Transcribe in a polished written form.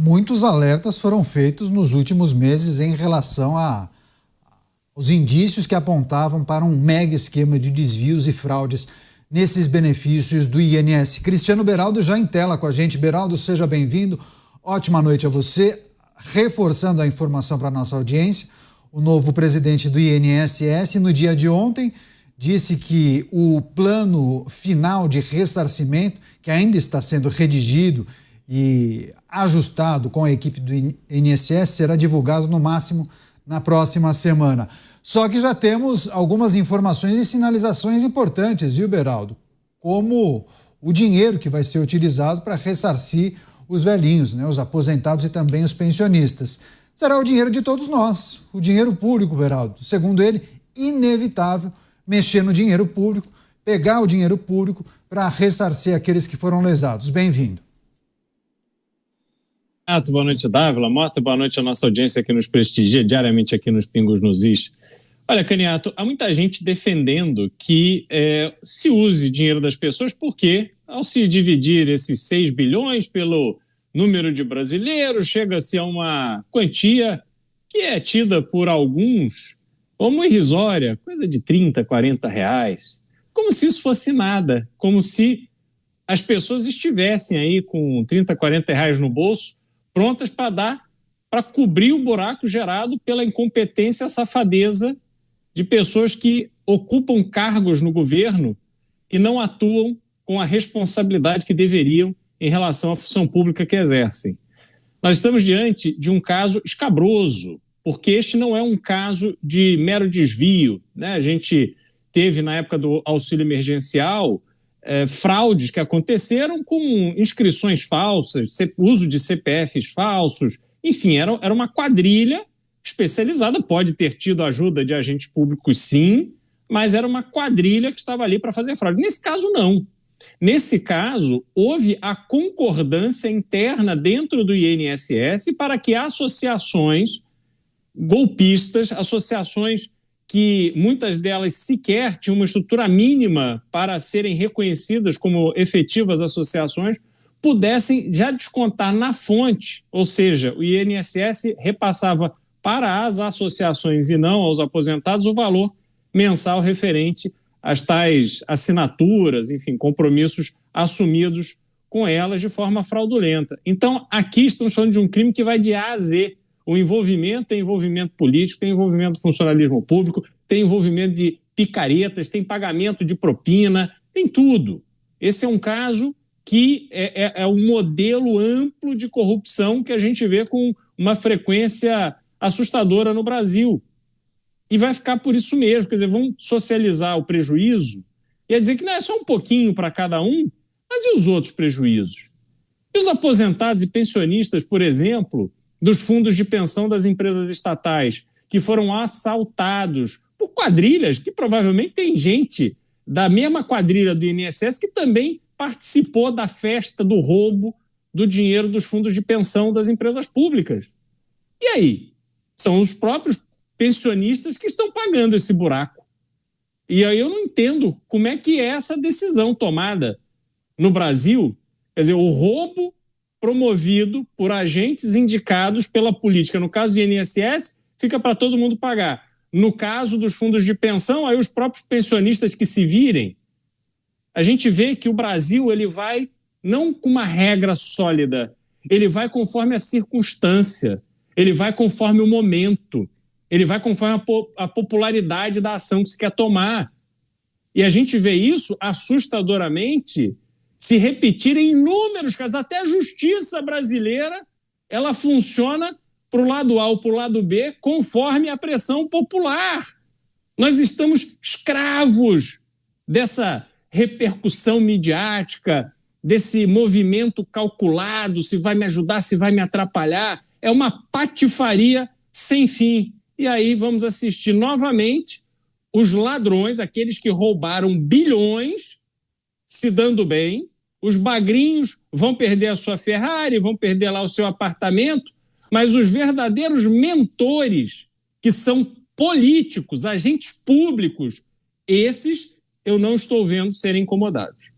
Muitos alertas foram feitos nos últimos meses em relação aos indícios que apontavam para um mega esquema de desvios e fraudes nesses benefícios do INSS. Cristiano Beraldo já em tela com a gente. Beraldo, seja bem-vindo. Ótima noite a você. Reforçando a informação para a nossa audiência, o novo presidente do INSS, no dia de ontem, disse que o plano final de ressarcimento, que ainda está sendo redigido e ajustado com a equipe do INSS, será divulgado no máximo na próxima semana. Só que já temos algumas informações e sinalizações importantes, viu, Beraldo? Como o dinheiro que vai ser utilizado para ressarcir os velhinhos, né, os aposentados e também os pensionistas. Será o dinheiro de todos nós, o dinheiro público, Beraldo. Segundo ele, inevitável mexer no dinheiro público, pegar o dinheiro público para ressarcir aqueles que foram lesados. Bem-vindo. Boa noite, Dávila. Mota, boa noite à nossa audiência que nos prestigia diariamente aqui nos Pingos nos Is. Olha, Caniato, há muita gente defendendo que se use dinheiro das pessoas porque, ao se dividir esses 6 bilhões pelo número de brasileiros, chega-se a uma quantia que é tida por alguns como irrisória, coisa de 30, 40 reais, como se isso fosse nada, como se as pessoas estivessem aí com 30, 40 reais no bolso, prontas para cobrir o buraco gerado pela incompetência, a safadeza de pessoas que ocupam cargos no governo e não atuam com a responsabilidade que deveriam em relação à função pública que exercem. Nós estamos diante de um caso escabroso, porque este não é um caso de mero desvio, né? A gente teve, na época do auxílio emergencial, fraudes que aconteceram com inscrições falsas, uso de CPFs falsos, enfim, era uma quadrilha especializada, pode ter tido ajuda de agentes públicos sim, mas era uma quadrilha que estava ali para fazer fraude. Nesse caso, não. Nesse caso, houve a concordância interna dentro do INSS para que associações golpistas, associações que muitas delas sequer tinham uma estrutura mínima para serem reconhecidas como efetivas associações, pudessem já descontar na fonte, ou seja, o INSS repassava para as associações e não aos aposentados o valor mensal referente às tais assinaturas, enfim, compromissos assumidos com elas de forma fraudulenta. Então, aqui estamos falando de um crime que vai de A a Z. O envolvimento tem envolvimento político, tem envolvimento do funcionalismo público, tem envolvimento de picaretas, tem pagamento de propina, tem tudo. Esse é um caso que é um modelo amplo de corrupção que a gente vê com uma frequência assustadora no Brasil. E vai ficar por isso mesmo, quer dizer, vão socializar o prejuízo e dizer que não é só um pouquinho para cada um, mas e os outros prejuízos? E os aposentados e pensionistas, por exemplo, dos fundos de pensão das empresas estatais, que foram assaltados por quadrilhas, que provavelmente tem gente da mesma quadrilha do INSS que também participou da festa do roubo do dinheiro dos fundos de pensão das empresas públicas. E aí? São os próprios pensionistas que estão pagando esse buraco. E aí eu não entendo como é que é essa decisão tomada no Brasil. Quer dizer, o roubo promovido por agentes indicados pela política. No caso do INSS, fica para todo mundo pagar. No caso dos fundos de pensão, aí os próprios pensionistas que se virem. A gente vê que o Brasil ele vai não com uma regra sólida, ele vai conforme a circunstância, ele vai conforme o momento, ele vai conforme a popularidade da ação que se quer tomar. E a gente vê isso assustadoramente se repetir em inúmeros casos. Até a justiça brasileira ela funciona para o lado A ou para o lado B conforme a pressão popular. Nós estamos escravos dessa repercussão midiática, desse movimento calculado, se vai me ajudar, se vai me atrapalhar. É uma patifaria sem fim. E aí vamos assistir novamente os ladrões, aqueles que roubaram bilhões, se dando bem, os bagrinhos vão perder a sua Ferrari, vão perder lá o seu apartamento, mas os verdadeiros mentores, que são políticos, agentes públicos, esses eu não estou vendo serem incomodados.